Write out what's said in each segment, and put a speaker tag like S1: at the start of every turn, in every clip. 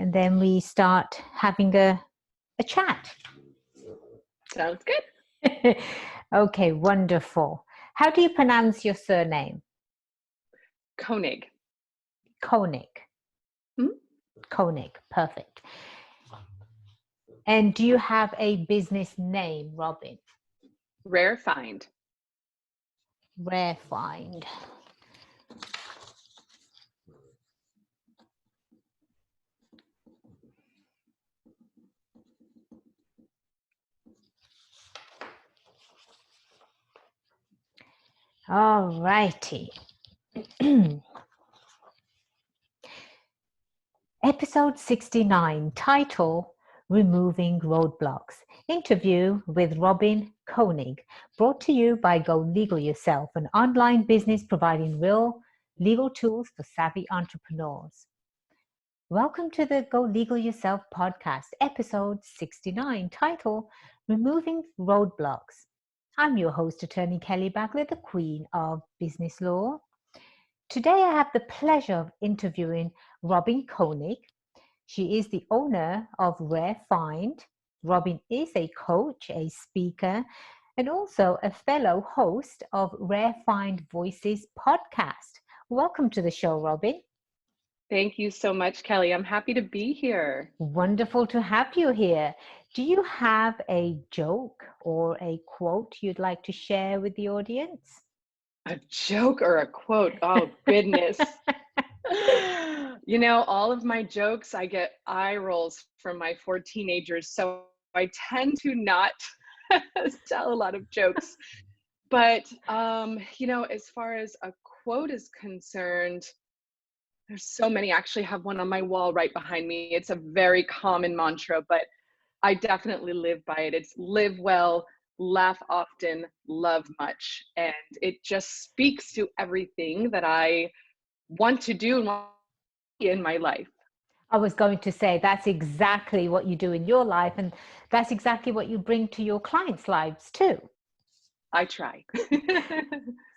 S1: and then we start having a chat.
S2: Sounds good.
S1: Okay, wonderful. How do you pronounce your surname?
S2: Koenig.
S1: Koenig.
S2: Hmm?
S1: Koenig, perfect. And do you have a business name, Robyn?
S2: Rare Find.
S1: Rare Find. All righty. Episode 69, title, Removing Roadblocks. Interview with Robyn Koenig, brought to you by Go Legal Yourself, an online business providing real legal tools for savvy entrepreneurs. Welcome to the Go Legal Yourself podcast, episode 69, title, Removing Roadblocks. I'm your host, Attorney Kelly Bagla, the Queen of Business Law. Today, I have the pleasure of interviewing Robyn Koenig. She is the owner of Rare Find. Robyn is a coach, a speaker, and also a fellow host of Rare Find Voices podcast. Welcome to the show, Robyn.
S2: Thank you so much, Kelly. I'm happy to be here.
S1: Wonderful to have you here. Do you have a joke or a quote you'd like to share with the audience?
S2: A joke or a quote? Oh, goodness. You know, all of my jokes, I get eye rolls from my 4 teenagers, so I tend to not tell a lot of jokes. But, you know, as far as a quote is concerned, there's so many. I actually have one on my wall right behind me. It's a very common mantra, but I definitely live by it. It's live well, laugh often, love much. And it just speaks to everything that I want to do and want in my life.
S1: I was going to say that's exactly what you do in your life, and that's exactly what you bring to your clients' lives too.
S2: I try.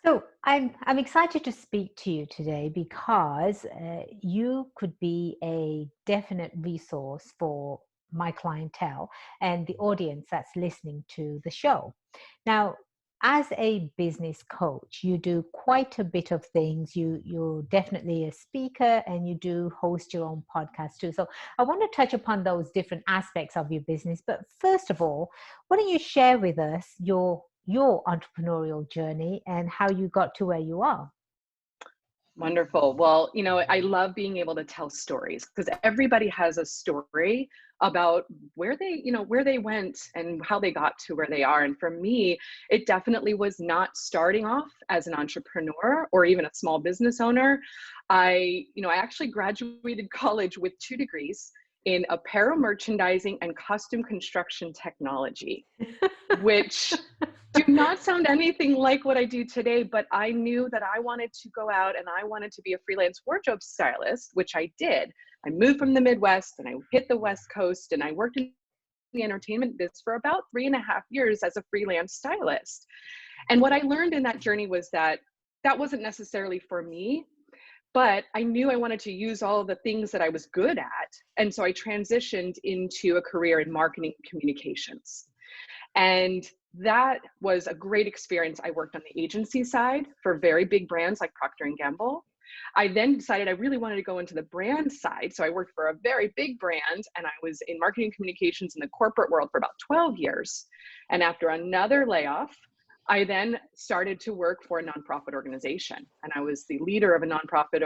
S1: So I'm excited to speak to you today because you could be a definite resource for my clientele and the audience that's listening to the show. Now, as a business coach, you do quite a bit of things. You're definitely a speaker and you do host your own podcast too. So I want to touch upon those different aspects of your business. But first of all, why don't you share with us your entrepreneurial journey and how you got to where you are?
S2: Wonderful. Well, you know, I love being able to tell stories because everybody has a story about where they went and how they got to where they are. And for me, it definitely was not starting off as an entrepreneur or even a small business owner. I actually graduated college with 2 degrees in apparel merchandising and custom construction technology, which do not sound anything like what I do today, but I knew that I wanted to go out and I wanted to be a freelance wardrobe stylist, which I did. I moved from the Midwest and I hit the West Coast and I worked in the entertainment business for about 3.5 years as a freelance stylist. And what I learned in that journey was that that wasn't necessarily for me, but I knew I wanted to use all of the things that I was good at. And so I transitioned into a career in marketing communications. And that was a great experience. I worked on the agency side for very big brands like Procter & Gamble. I then decided I really wanted to go into the brand side. So I worked for a very big brand and I was in marketing communications in the corporate world for about 12 years. And after another layoff, I then started to work for a nonprofit organization. And I was the leader of a nonprofit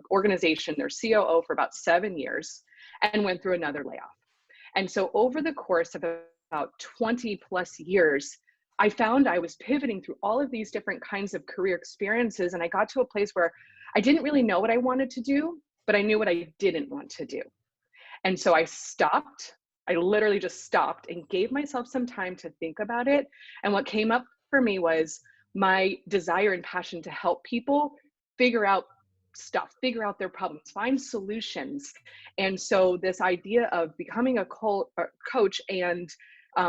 S2: organization, their COO, for about 7 years, and went through another layoff. And so over the course of about 20 plus years, I found I was pivoting through all of these different kinds of career experiences. And I got to a place where I didn't really know what I wanted to do, but I knew what I didn't want to do. And so I stopped. I literally just stopped and gave myself some time to think about it. And what came up for me was my desire and passion to help people figure out stuff, figure out their problems, find solutions. And so this idea of becoming a coach and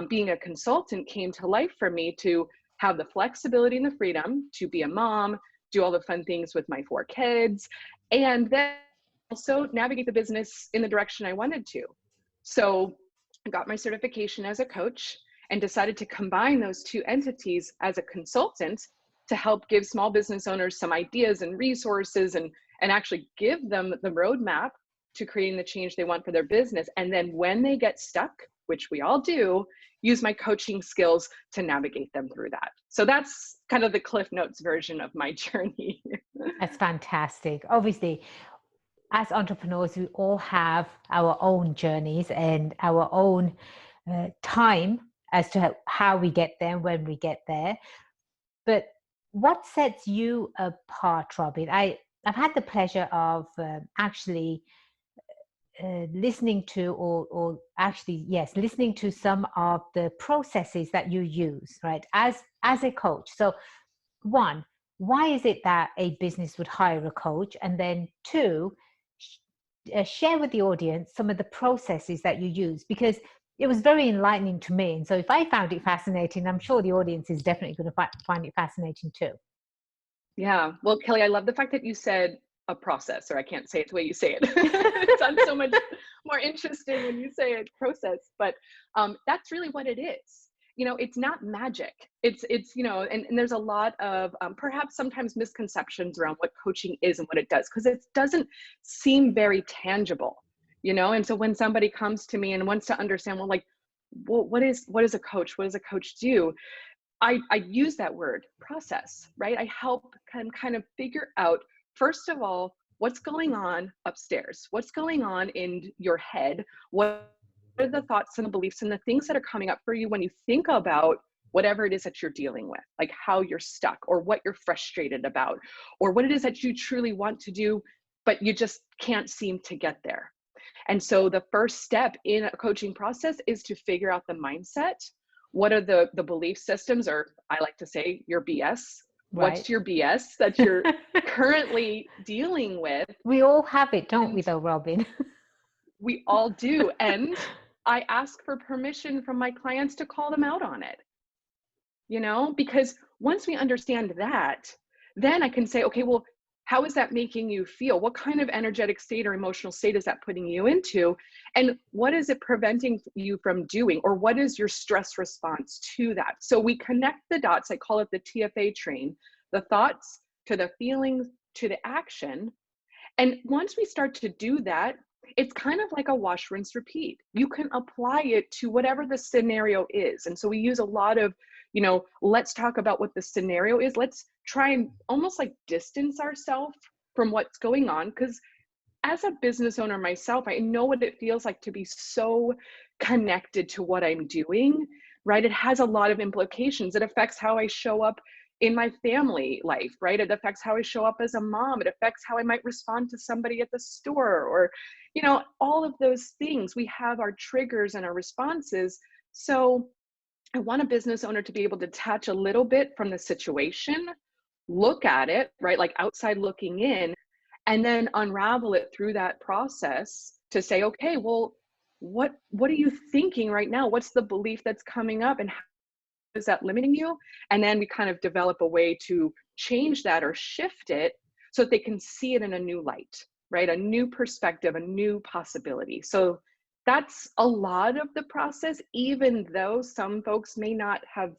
S2: being a consultant came to life for me, to have the flexibility and the freedom to be a mom, do all the fun things with my 4 kids, and then also navigate the business in the direction I wanted to. So I got my certification as a coach and decided to combine those two entities as a consultant to help give small business owners some ideas and resources, and actually give them the roadmap to creating the change they want for their business. And then when they get stuck, which we all do, use my coaching skills to navigate them through that. So that's kind of the Cliff Notes version of my journey.
S1: That's fantastic. Obviously, as entrepreneurs, we all have our own journeys and our own time as to how we get there and when we get there. But what sets you apart, Robyn? I've had the pleasure of actually listening to, or actually, yes, listening to some of the processes that you use, right, as a coach. So one, why is it that a business would hire a coach? And then two, share with the audience some of the processes that you use, because it was very enlightening to me. And so if I found it fascinating, I'm sure the audience is definitely going to find it fascinating too.
S2: Yeah. Well, Kelly, I love the fact that you said a process, or I can't say it the way you say it. It sounds so much more interesting when you say it, process. But that's really what it is. You know, it's not magic. It's you know, and there's a lot of perhaps sometimes misconceptions around what coaching is and what it does, because it doesn't seem very tangible, you know. And so when somebody comes to me and wants to understand, well, like, well, what is a coach? What does a coach do? I use that word, process, right? I help kind of figure out, first of all, what's going on upstairs, what's going on in your head, what are the thoughts and the beliefs and the things that are coming up for you when you think about whatever it is that you're dealing with, like how you're stuck, or what you're frustrated about, or what it is that you truly want to do, but you just can't seem to get there. And so the first step in a coaching process is to figure out the mindset. What are the belief systems, or I like to say your BS?
S1: Right.
S2: What's your BS that you're currently dealing with?
S1: We all have it, don't we, though, Robyn?
S2: We all do. And I ask for permission from my clients to call them out on it, you know, because once we understand that, then I can say, okay, well, how is that making you feel? What kind of energetic state or emotional state is that putting you into? And what is it preventing you from doing? Or what is your stress response to that? So we connect the dots. I call it the TFA train, the thoughts to the feelings to the action. And once we start to do that, it's kind of like a wash, rinse, repeat. You can apply it to whatever the scenario is. And so we use a lot of, you know, let's talk about what the scenario is. Let's try and almost like distance ourselves from what's going on. Because as a business owner myself, I know what it feels like to be so connected to what I'm doing, right? It has a lot of implications. It affects how I show up in my family life, right? It affects how I show up as a mom. It affects how I might respond to somebody at the store, or, you know, all of those things. We have our triggers and our responses. So I want a business owner to be able to detach a little bit from the situation, look at it, right? Like outside looking in, and then unravel it through that process to say, okay, well, what are you thinking right now? What's the belief that's coming up, and how is that limiting you? And then we kind of develop a way to change that or shift it so that they can see it in a new light, right? A new perspective, a new possibility. So that's a lot of the process, even though some folks may not have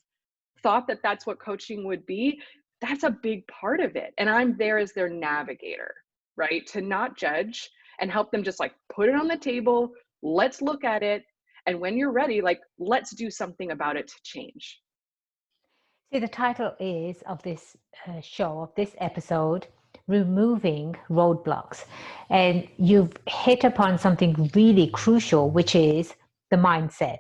S2: thought that that's what coaching would be. That's a big part of it. And I'm there as their navigator, right? To not judge and help them just like put it on the table. Let's look at it. And when you're ready, like, let's do something about it to change.
S1: See, the title is of this show, of this episode, Removing Roadblocks. And you've hit upon something really crucial, which is the mindset.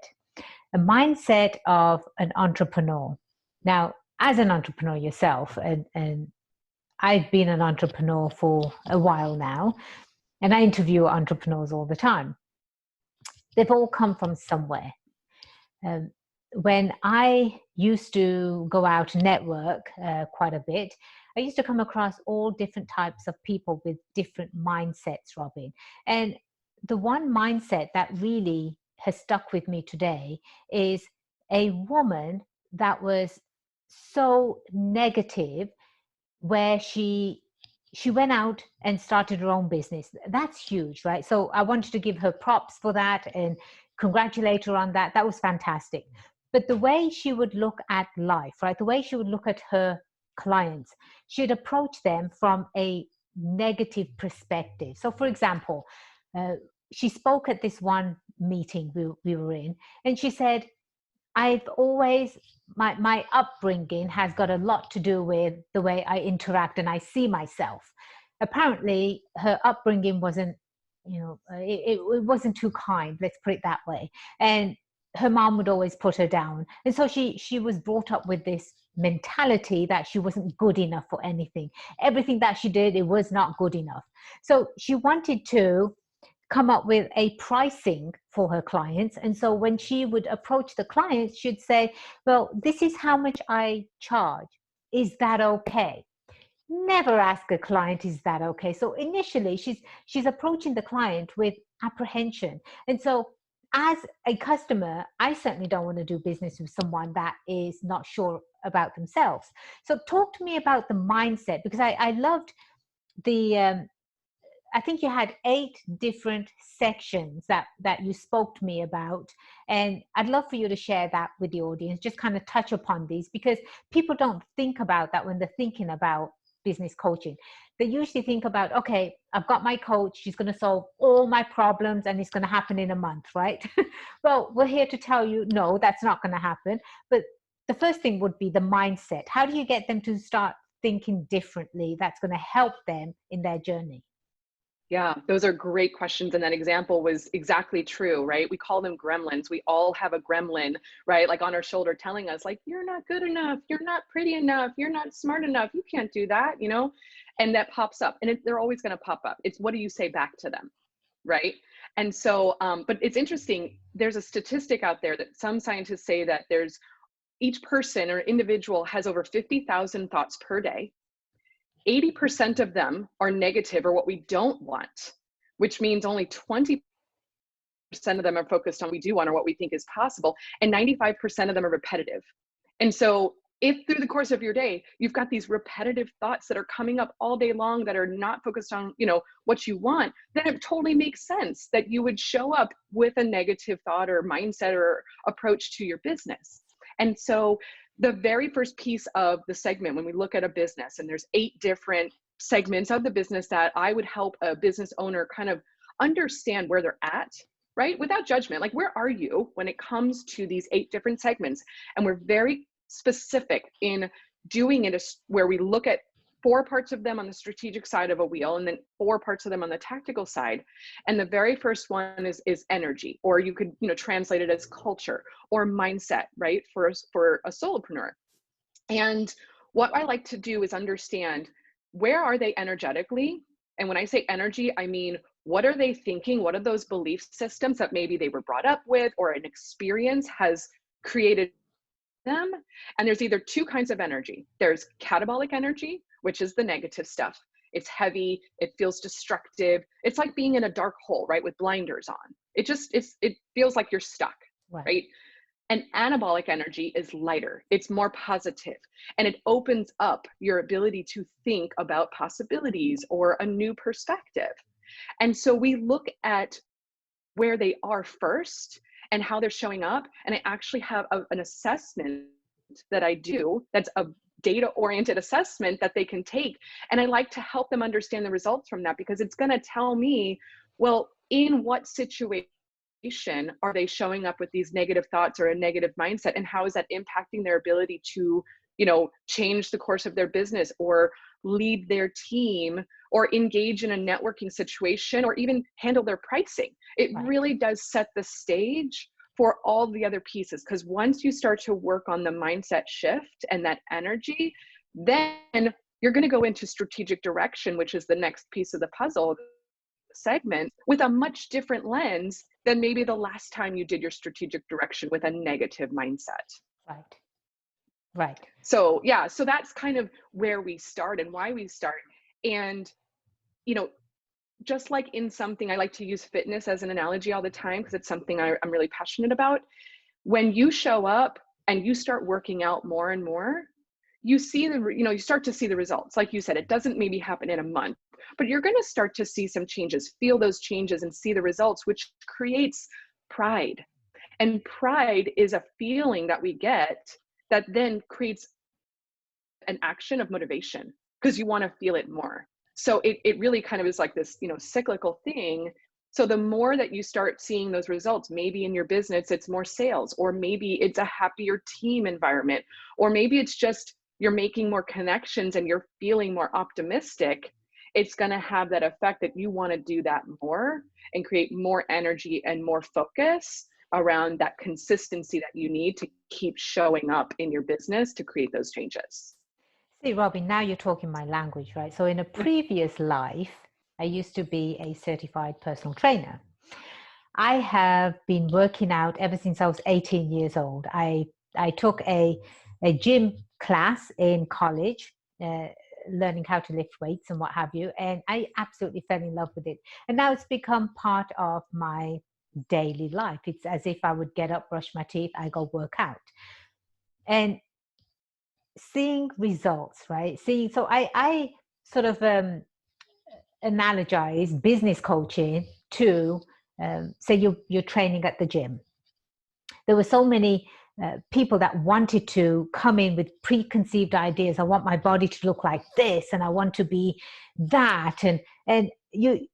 S1: A mindset of an entrepreneur. Now, as an entrepreneur yourself, and I've been an entrepreneur for a while now, and I interview entrepreneurs all the time. They've all come from somewhere. When I used to go out and network quite a bit, I used to come across all different types of people with different mindsets, Robyn. And the one mindset that really has stuck with me today is a woman that was so negative, where she she went out and started her own business. That's huge, right? So I wanted to give her props for that and congratulate her on that. That was fantastic. But the way she would look at life, right? The way she would look at her clients, she'd approach them from a negative perspective. So, for example, uh, she spoke at this one meeting we were in, and she said, I've always, my upbringing has got a lot to do with the way I interact and I see myself. Apparently, her upbringing wasn't, it wasn't too kind, let's put it that way. And her mom would always put her down. And so she was brought up with this mentality that she wasn't good enough for anything. Everything that she did, it was not good enough. So she wanted to come up with a pricing for her clients. And so when she would approach the clients, she'd say, well, this is how much I charge. Is that okay? Never ask a client, is that okay? So initially she's approaching the client with apprehension. And so as a customer, I certainly don't want to do business with someone that is not sure about themselves. So talk to me about the mindset, because I loved the I think you had 8 different sections that you spoke to me about. And I'd love for you to share that with the audience, just kind of touch upon these, because people don't think about that when they're thinking about business coaching. They usually think about, okay, I've got my coach, she's going to solve all my problems and it's going to happen in a month, right? Well, we're here to tell you, no, that's not going to happen. But the first thing would be the mindset. How do you get them to start thinking differently that's going to help them in their journey?
S2: Yeah, those are great questions. And that example was exactly true, right? We call them gremlins. We all have a gremlin, right? Like on our shoulder telling us like, you're not good enough. You're not pretty enough. You're not smart enough. You can't do that, you know? And that pops up and they're always going to pop up. It's what do you say back to them? Right. And so, but it's interesting. There's a statistic out there that some scientists say that there's each person or individual has over 50,000 thoughts per day. 80% of them are negative or what we don't want, which means only 20% of them are focused on what we do want or what we think is possible. And 95% of them are repetitive. And so if through the course of your day, you've got these repetitive thoughts that are coming up all day long that are not focused on, what you want, then it totally makes sense that you would show up with a negative thought or mindset or approach to your business. And so the very first piece of the segment, when we look at a business, and there's 8 different segments of the business that I would help a business owner kind of understand where they're at, right? Without judgment, like where are you when it comes to these 8 different segments? And we're very specific in doing it where we look at 4 parts of them on the strategic side of a wheel and then 4 parts of them on the tactical side. And the very first one is energy, or you could translate it as culture or mindset, right? For a solopreneur. And what I like to do is understand, where are they energetically? And when I say energy, I mean, what are they thinking? What are those belief systems that maybe they were brought up with or an experience has created them? And there's either 2 kinds of energy. There's catabolic energy, which is the negative stuff. It's heavy, it feels destructive. It's like being in a dark hole, right? With blinders on. It feels like you're stuck, right? And anabolic energy is lighter. It's more positive, and it opens up your ability to think about possibilities or a new perspective. And so we look at where they are first and how they're showing up. And I actually have an assessment that I do that's a data-oriented assessment that they can take. And I like to help them understand the results from that, because it's going to tell me, well, in what situation are they showing up with these negative thoughts or a negative mindset, and how is that impacting their ability to change the course of their business or lead their team or engage in a networking situation or even handle their pricing. It really does set the stage for all the other pieces, because once you start to work on the mindset shift and that energy, then you're going to go into strategic direction, which is the next piece of the puzzle segment, with a much different lens than maybe the last time you did your strategic direction with a negative mindset.
S1: Right.
S2: So yeah, so that's kind of where we start and why we start. And just like in something, I like to use fitness as an analogy all the time because it's something I'm really passionate about. When you show up and you start working out more and more, you see you start to see the results. Like you said, it doesn't maybe happen in a month, but you're going to start to see some changes, feel those changes and see the results, which creates pride. And pride is a feeling that we get that then creates an action of motivation because you want to feel it more. So it really kind of is like this, cyclical thing. So the more that you start seeing those results, maybe in your business, it's more sales, or maybe it's a happier team environment, or maybe it's just you're making more connections and you're feeling more optimistic. It's going to have that effect that you want to do that more and create more energy and more focus around that consistency that you need to keep showing up in your business to create those changes.
S1: See, Robyn, now you're talking my language, right? So in a previous life, I used to be a certified personal trainer. I have been working out ever since I was 18 years old. I took a gym class in college, learning how to lift weights and what have you, and I absolutely fell in love with it. And now it's become part of my daily life. It's as if I would get up, brush my teeth, I go work out. And seeing results, right? So I sort of analogize business coaching to say you're training at the gym. There were so many people that wanted to come in with preconceived ideas. I want my body to look like this, and I want to be that, and you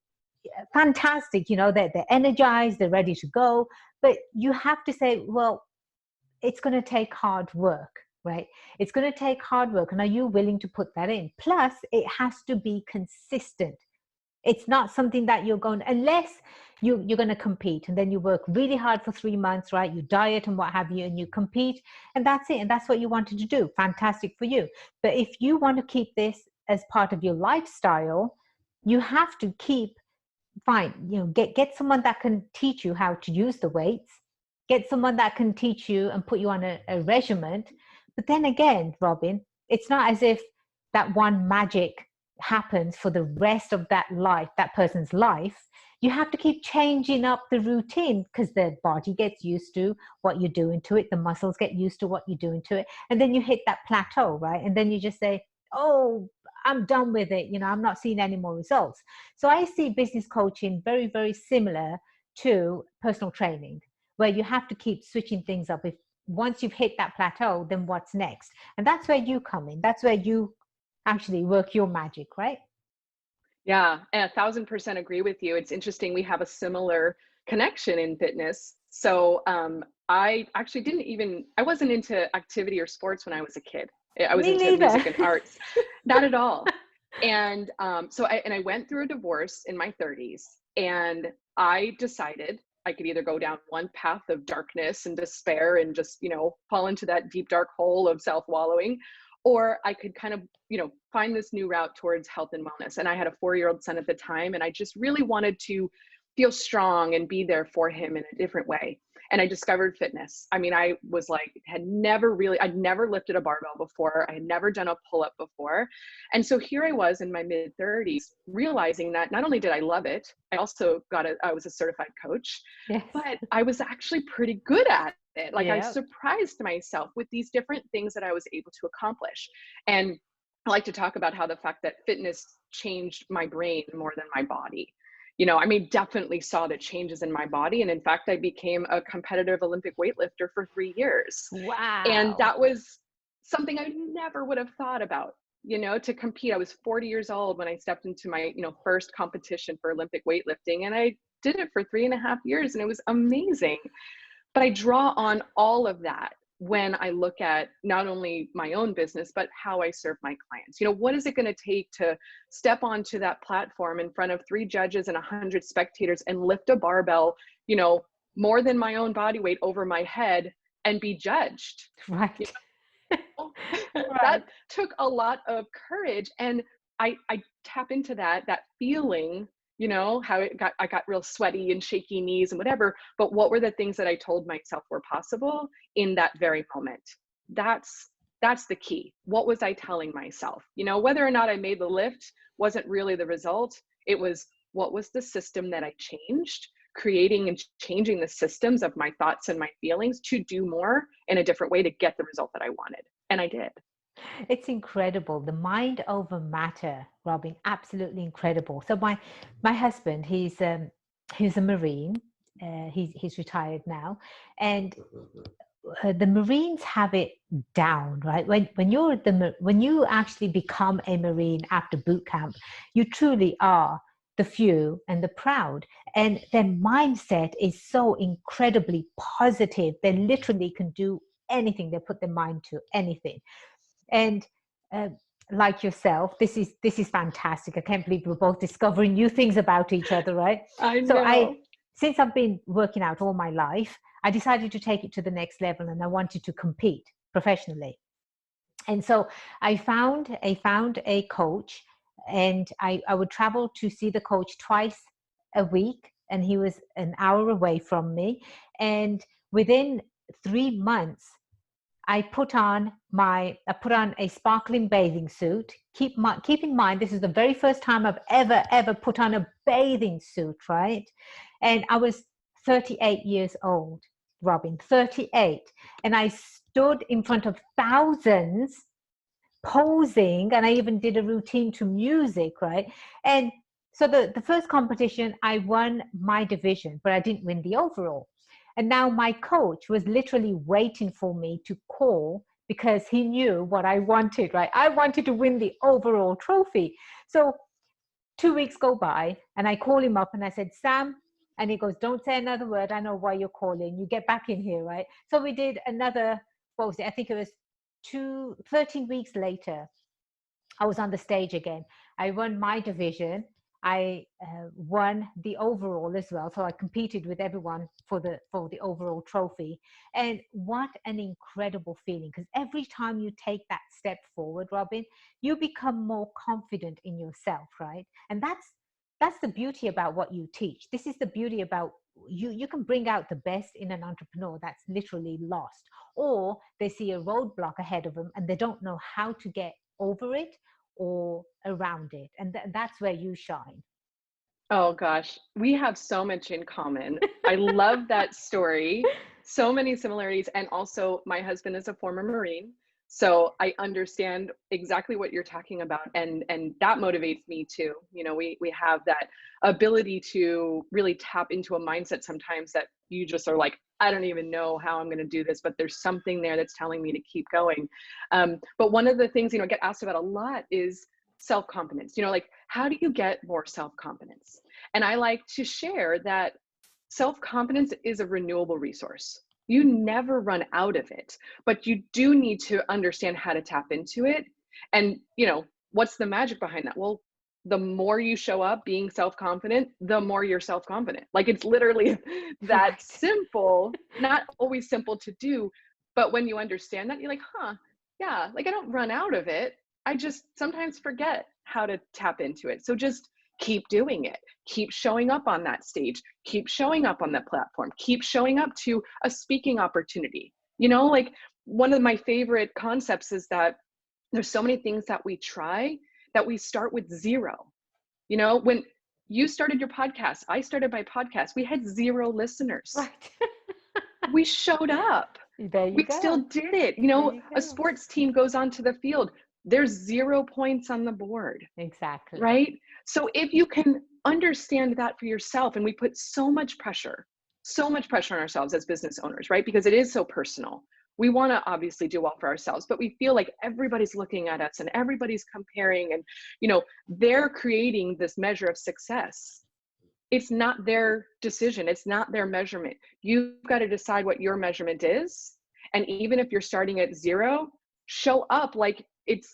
S1: fantastic. They're energized, they're ready to go, but you have to say, well, it's going to take hard work, right? It's going to take hard work. And are you willing to put that in? Plus, it has to be consistent. It's not something that you're going, unless you're going to compete and then you work really hard for 3 months, right? You diet and what have you, and you compete, and that's it. And that's what you wanted to do. Fantastic for you. But if you want to keep this as part of your lifestyle, you have to get someone that can teach you how to use the weights, get someone that can teach you and put you on a regimen. But then again, Robyn, it's not as if that one magic happens for the rest of that person's life. You have to keep changing up the routine because their body gets used to what you're doing to it. The muscles get used to what you're doing to it. And then you hit that plateau, right? And then you just say, oh, I'm done with it. I'm not seeing any more results. So I see business coaching very, very similar to personal training, where you have to keep switching things up. If once you've hit that plateau, then what's next? And that's where you come in. That's where you actually work your magic, right?
S2: Yeah, and 1,000% agree with you. It's interesting. We have a similar connection in fitness. So I actually I wasn't into activity or sports when I was a kid. I was
S1: Me
S2: into
S1: neither.
S2: music and arts, not at all. And I went through a divorce in my 30s, and I decided I could either go down one path of darkness and despair and just, fall into that deep, dark hole of self-wallowing, or I could kind of, find this new route towards health and wellness. And I had a 4-year-old son at the time, and I just really wanted to feel strong and be there for him in a different way. And I discovered fitness. I mean, I was like, I'd never lifted a barbell before. I had never done a pull-up before. And so here I was in my mid 30s, realizing that not only did I love it, I also I was a certified coach,
S1: Yes.
S2: but I was actually pretty good at it. Like, I
S1: Yeah.
S2: surprised myself with these different things that I was able to accomplish. And I like to talk about how the fact that fitness changed my brain more than my body. Definitely saw the changes in my body. And in fact, I became a competitive Olympic weightlifter for 3 years. And
S1: Wow.
S2: that was something I never would have thought about, to compete. I was 40 years old when I stepped into my, first competition for Olympic weightlifting. And I did it for 3.5 years, and it was amazing. But I draw on all of that when I look at not only my own business, but how I serve my clients. What is it going to take to step onto that platform in front of 3 judges and 100 spectators and lift a barbell, more than my own body weight over my head and be judged?
S1: Right.
S2: That
S1: Right.
S2: took a lot of courage. And I tap into that feeling, how I got real sweaty and shaky knees and whatever. But what were the things that I told myself were possible in that very moment? That's the key. What was I telling myself? Whether or not I made the lift wasn't really the result. It was, what was the system that I changed, creating and changing the systems of my thoughts and my feelings to do more in a different way to get the result that I wanted. And I did.
S1: It's incredible. The mind over matter, Robyn, absolutely incredible. So my husband, he's a Marine. He's retired now, and the Marines have it down, right? When you actually become a Marine after boot camp, you truly are the few and the proud, and their mindset is so incredibly positive. They literally can do anything. They put their mind to anything, and uh, like yourself, this is fantastic. I can't believe we're both discovering new things about each other, right?
S2: I
S1: So
S2: know.
S1: since I've been working out all my life, I decided to take it to the next level, and I wanted to compete professionally. And so I found a coach, and I would travel to see the coach twice a week, and he was an hour away from me. And within 3 months, I put on a sparkling bathing suit. Keep in mind, this is the very first time I've ever put on a bathing suit, right? And I was 38 years old, Robyn, 38. And I stood in front of thousands posing, and I even did a routine to music, right? And so the first competition, I won my division, but I didn't win the overall. And now my coach was literally waiting for me to call because he knew what I wanted, right? I wanted to win the overall trophy. So 2 weeks go by, and I call him up and I said, Sam, and he goes, don't say another word. I know why you're calling. You get back in here, right? So we did another, what was it? I think it was 13 weeks later, I was on the stage again. I won my division. I won the overall as well. So I competed with everyone for the overall trophy. And what an incredible feeling! Because every time you take that step forward, Robyn, you become more confident in yourself, right? And that's the beauty about what you teach. This is the beauty about you. You can bring out the best in an entrepreneur that's literally lost, or they see a roadblock ahead of them and they don't know how to get over it or around it, and that's where you shine.
S2: Oh gosh, we have so much in common. I love that story. So many similarities. And also, my husband is a former Marine. So I understand exactly what you're talking about. And that motivates me too. You know, we have that ability to really tap into a mindset sometimes that you just are like, I don't even know how I'm going to do this, but there's something there that's telling me to keep going. But one of the things, you know, I get asked about a lot is self-confidence. You know, like, how do you get more self-confidence? And I like to share that self-confidence is a renewable resource. You never run out of it, but you do need to understand how to tap into it. And, you know, what's the magic behind that? Well, the more you show up being self-confident, the more you're self-confident. Like, it's literally that
S1: Right.
S2: simple, not always simple to do, but when you understand that, you're like, huh, yeah, like I don't run out of it. I just sometimes forget how to tap into it. So just keep doing it. Keep showing up on that stage. Keep showing up on that platform. Keep showing up to a speaking opportunity. You know, like, one of my favorite concepts is that there's so many things that we try that we start with zero. You know, when you started your podcast, I started my podcast, we had zero listeners.
S1: Right.
S2: We showed up.
S1: There you
S2: We still
S1: go.
S2: did it. You
S1: There
S2: know,
S1: you
S2: a
S1: go.
S2: sports team goes onto the field, there's 0 points on the board,
S1: Exactly.
S2: right? So if you can understand that for yourself, and we put so much pressure on ourselves as business owners, right? Because it is so personal. We want to obviously do well for ourselves, but we feel like everybody's looking at us and everybody's comparing, and, you know, they're creating this measure of success. It's not their decision. It's not their measurement. You've got to decide what your measurement is. And even if you're starting at zero, show up like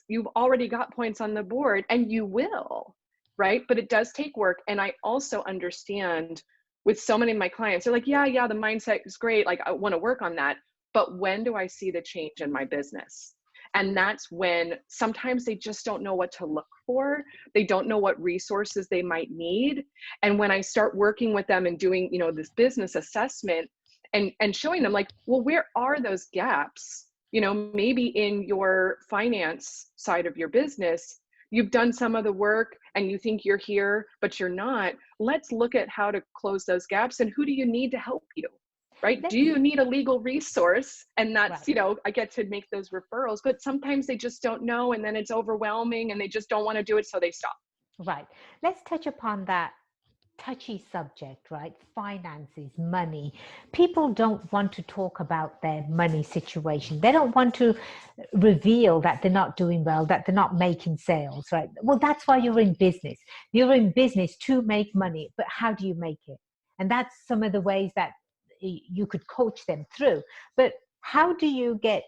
S2: you've already got points on the board, and you will, right? But it does take work. And I also understand, with so many of my clients, they're like, yeah, the mindset is great. Like, I want to work on that. But when do I see the change in my business? And that's when sometimes they just don't know what to look for. They don't know what resources they might need. And when I start working with them and doing, you know, this business assessment, and showing them, like, well, where are those gaps? You know, maybe in your finance side of your business, you've done some of the work and you think you're here, but you're not. Let's look at how to close those gaps, and who do you need to help you? right? Do you need a legal resource? And that's,
S1: Right.
S2: you know, I get to make those referrals, but sometimes they just don't know, and then it's overwhelming and they just don't want to do it, so they stop.
S1: Right. Let's touch upon that touchy subject, right? Finances, money. People don't want to talk about their money situation. They don't want to reveal that they're not doing well, that they're not making sales, right? Well, that's why you're in business. You're in business to make money, but how do you make it? And that's some of the ways that you could coach them through. But how do you get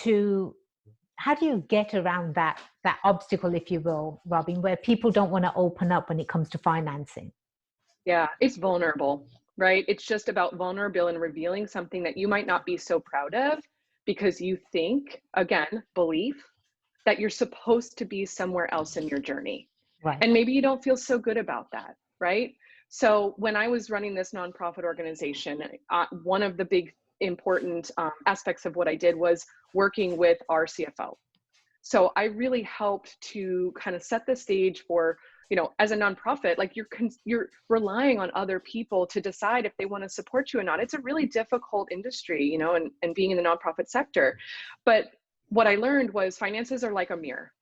S1: to how do you get around that obstacle, if you will, Robyn, where people don't want to open up when it comes to financing?
S2: Yeah, it's vulnerable, right? It's just about vulnerable and revealing something that you might not be so proud of because you think, again, belief, that you're supposed to be somewhere else in your journey.
S1: Right.
S2: And maybe you don't feel so good about that, right? So when I was running this nonprofit organization, one of the big important aspects of what I did was working with our CFO. So I really helped to kind of set the stage for, you know, as a nonprofit, like you're relying on other people to decide if they want to support you or not. It's a really difficult industry, you know, and being in the nonprofit sector. But what I learned was finances are like a mirror.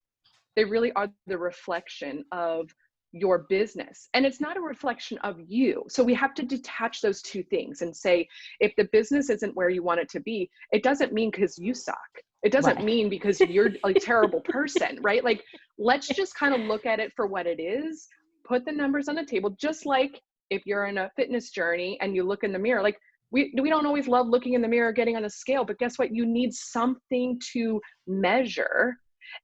S2: They really are the reflection of your business, and it's not a reflection of you. So we have to detach those two things and say, if the business isn't where you want it to be, it doesn't mean because you suck. It doesn't
S1: Right.
S2: mean because you're a terrible person, right? Like, let's just kind of look at it for what it is, put the numbers on the table, just like if you're in a fitness journey and you look in the mirror, like we don't always love looking in the mirror, getting on a scale, but guess what? You need something to measure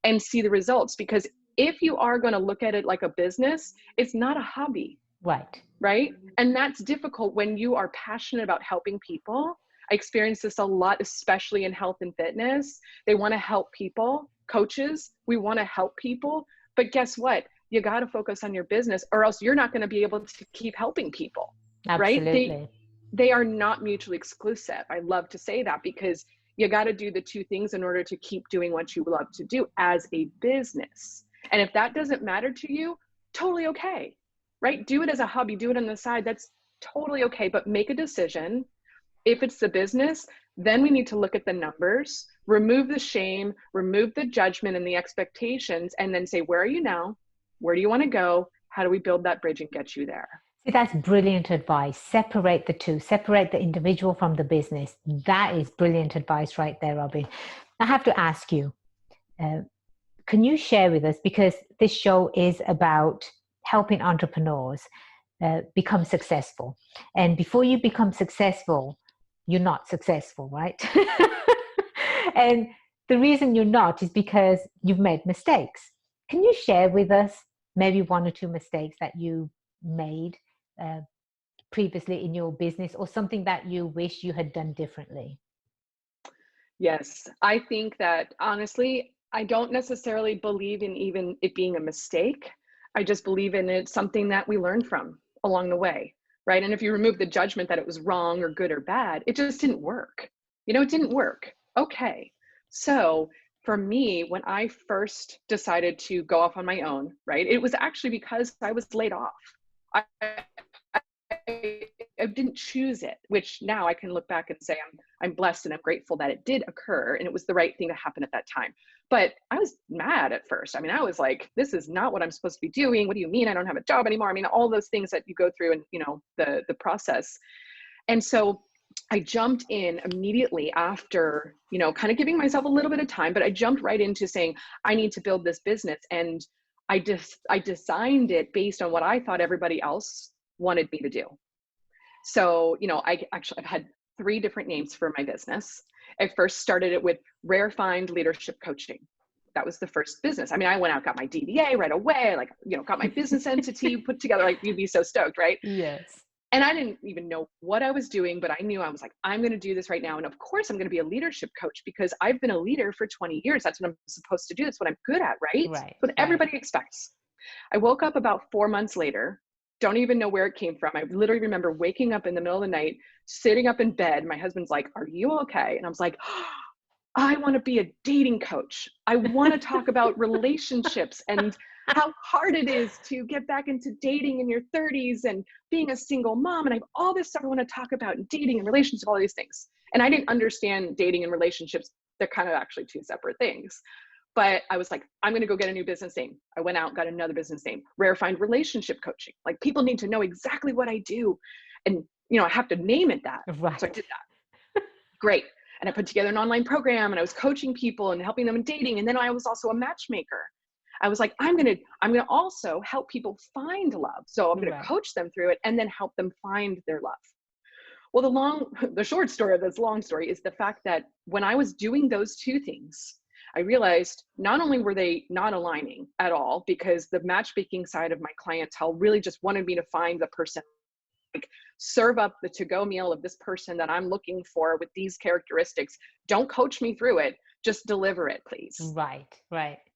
S2: and see the results, because if you are going to look at it like a business, it's not a hobby,
S1: Right.
S2: right? And that's difficult when you are passionate about helping people. I experience this a lot, especially in health and fitness. They want to help people. Coaches, we want to help people. But guess what? You got to focus on your business, or else you're not going to be able to keep helping people, right?
S1: Absolutely.
S2: They are not mutually exclusive. I love to say that, because you got to do the two things in order to keep doing what you love to do as a business. And if that doesn't matter to you, totally okay, right? Do it as a hobby, do it on the side. That's totally okay. But make a decision. If it's the business, then we need to look at the numbers, remove the shame, remove the judgment and the expectations, and then say, where are you now? Where do you want to go? How do we build that bridge and get you there?
S1: See, that's brilliant advice. Separate the two, separate the individual from the business. That is brilliant advice right there, Robyn. I have to ask you, can you share with us, because this show is about helping entrepreneurs become successful. And before you become successful, you're not successful, right? And the reason you're not is because you've made mistakes. Can you share with us maybe one or two mistakes that you made previously in your business, or something that you wish you had done differently?
S2: Yes, I think that honestly, I don't necessarily believe in even it being a mistake. I just believe in it something that we learn from along the way, right? And if you remove the judgment that it was wrong or good or bad, it just didn't work. You know, it didn't work. Okay. So for me, when I first decided to go off on my own, right, it was actually because I was laid off. I, I didn't choose it, which now I can look back and say I'm blessed and I'm grateful that it did occur and it was the right thing to happen at that time. But I was mad at first. I mean, I was like, this is not what I'm supposed to be doing. What do you mean I don't have a job anymore? I mean, all those things that you go through and, you know, the process. And so I jumped in immediately after, you know, kind of giving myself a little bit of time, but I jumped right into saying, I need to build this business. And I designed it based on what I thought everybody else wanted me to do. So, you know, I've had 3 different names for my business. I first started it with Rare Find Leadership Coaching. That was the first business. I mean, I went out, got my DBA right away, like, you know, got my business entity put together, like you'd be so stoked, right?
S1: Yes.
S2: And I didn't even know what I was doing, but I knew I was like, I'm going to do this right now. And of course I'm going to be a leadership coach because I've been a leader for 20 years. That's what I'm supposed to do. That's what I'm good at, right?
S1: Right.
S2: What
S1: Right.
S2: everybody expects. I woke up about 4 months later, don't even know where it came from. I literally remember waking up in the middle of the night, sitting up in bed. My husband's like, are you okay? And I was like, I want to be a dating coach. I want to talk about relationships and how hard it is to get back into dating in your 30s and being a single mom. And I have all this stuff I want to talk about in dating and relationships, all these things. And I didn't understand dating and relationships. They're kind of actually two separate things. But I was like, I'm going to go get a new business name. I went out, got another business name, Rare Find Relationship Coaching. Like, people need to know exactly what I do. And, I have to name it that.
S1: Right.
S2: So I did that. Great. And I put together an online program, and I was coaching people and helping them in dating. And then I was also a matchmaker. I was like, I'm going to also help people find love. So I'm going to coach them through it and then help them find their love. Well, the short story of this long story is the fact that when I was doing those two things, I realized not only were they not aligning at all, because the matchmaking side of my clientele really just wanted me to find the person, like, serve up the to-go meal of this person that I'm looking for with these characteristics. Don't coach me through it. Just deliver it, please.
S1: Right.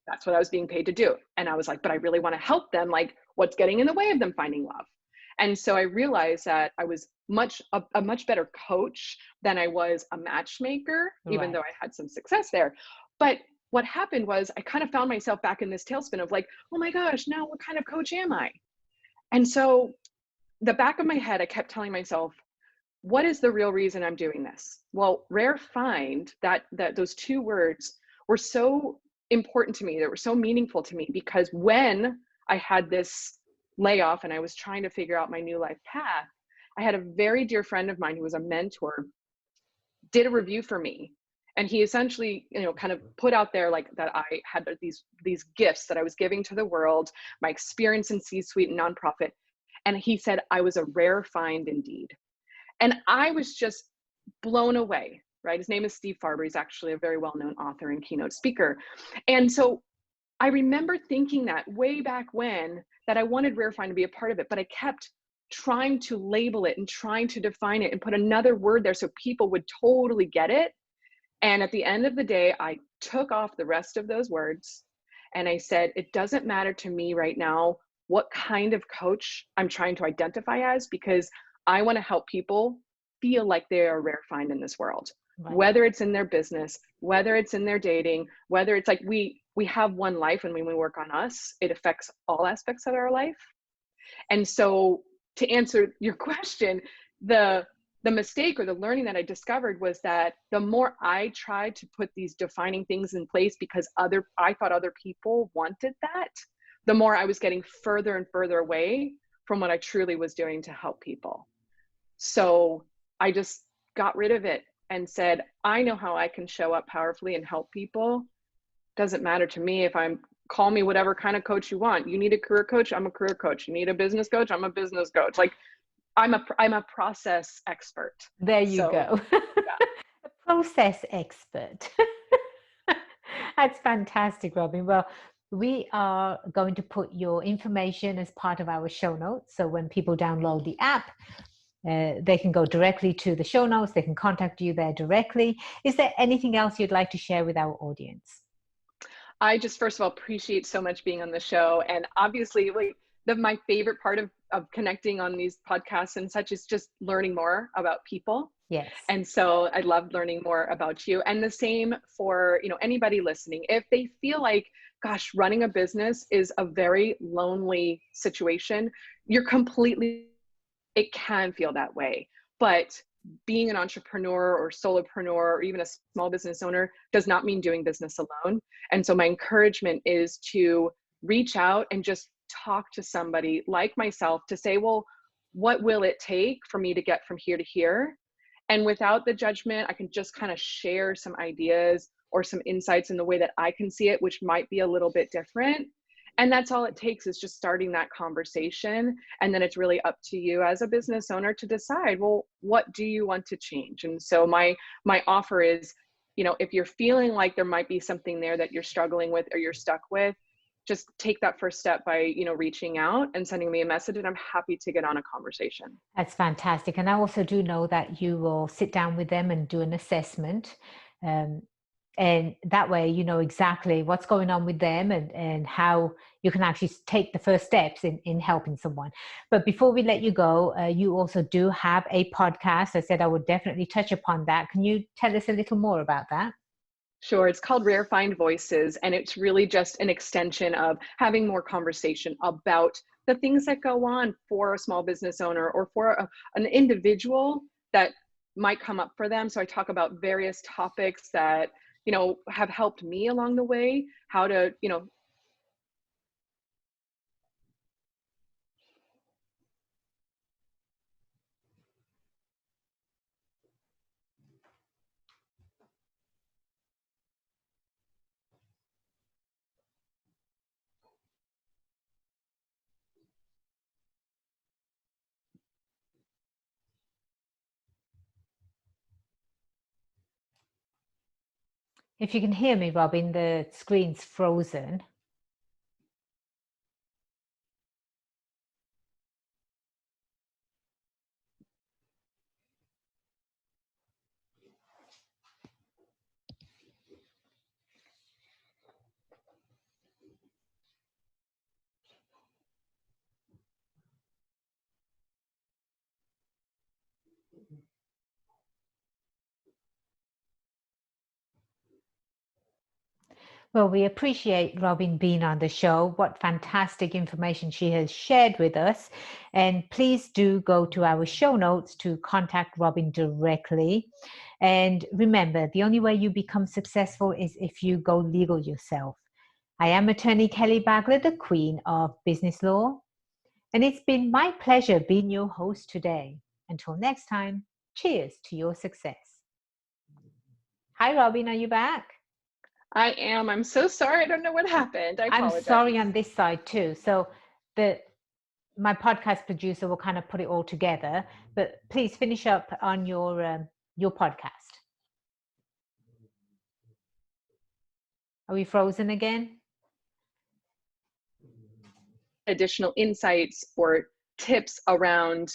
S2: That's what I was being paid to do. And I was like, but I really want to help them. Like, what's getting in the way of them finding love? And so I realized that I was a much better coach than I was a matchmaker, even though I had some success there. But what happened was I kind of found myself back in this tailspin of like, oh my gosh, now what kind of coach am I? And so the back of my head, I kept telling myself, what is the real reason I'm doing this? Well, Rare Find, that those two words were so important to me. They were so meaningful to me, because when I had this layoff and I was trying to figure out my new life path, I had a very dear friend of mine who was a mentor, did a review for me. And he essentially, kind of put out there like that I had these gifts that I was giving to the world, my experience in C-suite and nonprofit. And he said I was a rare find indeed. And I was just blown away, right? His name is Steve Farber. He's actually a very well-known author and keynote speaker. And so I remember thinking that way back when, that I wanted Rare Find to be a part of it, but I kept trying to label it and trying to define it and put another word there so people would totally get it. And at the end of the day, I took off the rest of those words and I said, it doesn't matter to me right now what kind of coach I'm trying to identify as, because I want to help people feel like they are a rare find in this world, whether it's in their business, whether it's in their dating, whether it's like we have one life, and when we work on us, it affects all aspects of our life. And so to answer your question, the mistake or the learning that I discovered was that the more I tried to put these defining things in place because I thought other people wanted that, the more I was getting further and further away from what I truly was doing to help people. So I just got rid of it and said, I know how I can show up powerfully and help people. Doesn't matter to me if call me whatever kind of coach you want. You need a career coach, I'm a career coach. You need a business coach, I'm a business coach. Like, I'm a process expert.
S1: There you go. A process expert. That's fantastic, Robyn. Well, we are going to put your information as part of our show notes. So when people download the app, they can go directly to the show notes. They can contact you there directly. Is there anything else you'd like to share with our audience?
S2: I just, first of all, appreciate so much being on the show. And obviously, like, my favorite part of connecting on these podcasts and such is just learning more about people.
S1: Yes.
S2: And so I love learning more about you. And the same for, anybody listening. If they feel like, gosh, running a business is a very lonely situation, it can feel that way. But being an entrepreneur or solopreneur or even a small business owner does not mean doing business alone. And so my encouragement is to reach out and just talk to somebody like myself to say, well, what will it take for me to get from here to here? And without the judgment, I can just kind of share some ideas or some insights in the way that I can see it, which might be a little bit different. And that's all it takes, is just starting that conversation. And then it's really up to you as a business owner to decide, well, what do you want to change? And so my offer is, if you're feeling like there might be something there that you're struggling with or you're stuck with, just take that first step by, reaching out and sending me a message, and I'm happy to get on a conversation.
S1: That's fantastic. And I also do know that you will sit down with them and do an assessment. And that way, you know exactly what's going on with them and how you can actually take the first steps in helping someone. But before we let you go, you also do have a podcast. I said I would definitely touch upon that. Can you tell us a little more about that?
S2: Sure. It's called Rare Find Voices, and it's really just an extension of having more conversation about the things that go on for a small business owner or for an individual that might come up for them. So I talk about various topics that, have helped me along the way, how to,
S1: If you can hear me, Robyn, the screen's frozen. Well, we appreciate Robyn being on the show. What fantastic information she has shared with us. And please do go to our show notes to contact Robyn directly. And remember, the only way you become successful is if you go legal yourself. I am attorney Kelly Bagla, the Queen of Business Law. And it's been my pleasure being your host today. Until next time, cheers to your success. Hi, Robyn, are you back?
S2: I am. I'm so sorry. I don't know what happened. I apologize.
S1: I'm sorry on this side too. So my podcast producer will kind of put it all together. But please finish up on your podcast. Are we frozen again?
S2: Additional insights or tips around,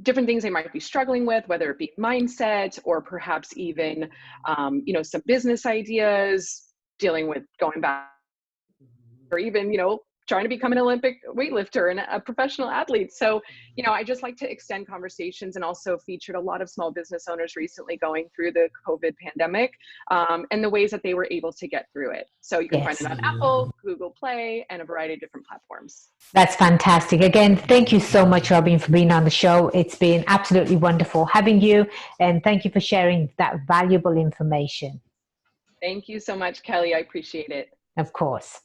S2: different things they might be struggling with, whether it be mindset or perhaps even, some business ideas, dealing with going back, or even, trying to become an Olympic weightlifter and a professional athlete. So, I just like to extend conversations, and also featured a lot of small business owners recently going through the COVID pandemic, and the ways that they were able to get through it. So you can find it on Apple, Google Play, and a variety of different platforms.
S1: That's fantastic. Again, thank you so much, Robyn, for being on the show. It's been absolutely wonderful having you, and thank you for sharing that valuable information.
S2: Thank you so much, Kelly. I appreciate it.
S1: Of course.